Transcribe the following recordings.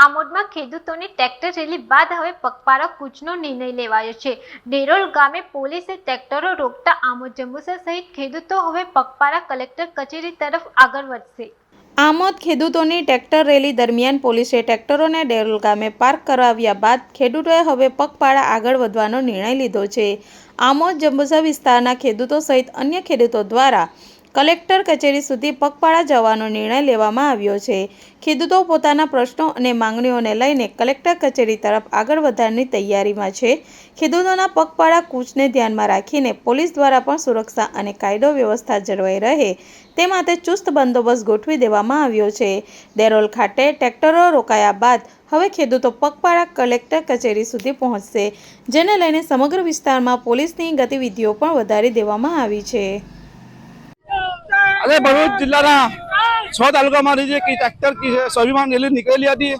આમોદમાં ખેડૂતોની tractor rally બાદ હવે પગપાળા કૂચનો નિર્ણય લેવાયો છે। ડેરોલ ગામે પોલીસે ટ્રેક્ટરો રોકતા આમોદ જંબુસર સહિત ખેડૂતો હવે પગપાળા કલેક્ટર કચેરી તરફ આગળ વધશે। આમોદ ખેડૂતોની ટ્રેક્ટર રેલી દરમિયાન પોલીસે ટ્રેક્ટરોને ડેરોલ ગામે પાર્ક કરાવ્યા બાદ ખેડૂતોએ હવે પગપાળા આગળ વધવાનો નિર્ણય લીધો છે। આમોદ જંબુસર વિસ્તારના ખેડૂતો સહિત અન્ય ખેડૂતો દ્વારા કલેક્ટર કચેરી સુધી પગપાળા જવાનો નિર્ણય લેવામાં આવ્યો છે। ખેડૂતો પોતાના પ્રશ્નો અને માંગણીઓને લઈને કલેક્ટર કચેરી તરફ આગળ વધવાની તૈયારીમાં છે। ખેડૂતોના પગપાળા કૂચને ધ્યાનમાં રાખીને પોલીસ દ્વારા પણ સુરક્ષા અને કાયદો વ્યવસ્થા જળવાઈ રહે તે માટે ચુસ્ત બંદોબસ્ત ગોઠવી દેવામાં આવ્યો છે। ડેરોલ ખાતે ટ્રેક્ટરો રોકાયા બાદ હવે ખેડૂતો પગપાળા કલેક્ટર કચેરી સુધી પહોંચશે, જેને લઈને સમગ્ર વિસ્તારમાં પોલીસની ગતિવિધિઓ પણ વધારી દેવામાં આવી છે। अरे भरूच जिल्लाના 6 તાલુકામાંથી જે ટ્રેક્ટર સ્વાભિમાન રેલી નીકળેલી હતી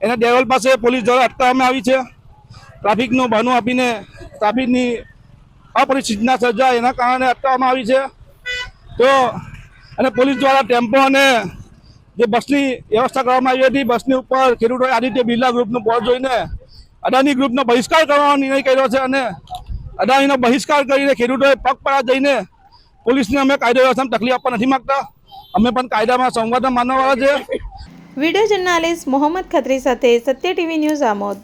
એને ડેરોલ પાસે પોલીસ દ્વારા અટકાવવામાં આવી છે। ટ્રાફિકનું બહાનું આપીને ટ્રાફિકની અપરિસ્થિતિના સર્જાય એના કારણે અટકાવવામાં આવી છે। તો અને પોલીસ દ્વારા ટેમ્પો અને જે બસની વ્યવસ્થા કરવામાં આવી હતી, બસની ઉપર ખેડૂતોએ આદિત્ય બિરલા ગ્રુપનું બોર્ડ જોઈને અદાણી ગ્રુપનો બહિષ્કાર કરવાનો નિર્ણય કર્યો છે અને અદાણીનો બહિષ્કાર કરીને ખેડૂતોએ પગપાળા જઈને પોલીસને અમે કાયદો વ્યવસ્થામાં તકલીફ આપવા નથી માંગતા। અમે પણ કાયદામાં સંવાદમાં માનવાવાળા છે। વિડીયો જર્નાલિસ્ટ મોહમ્મદ ખત્રી સાથે સત્ય ટીવી ન્યૂઝ આમોદ।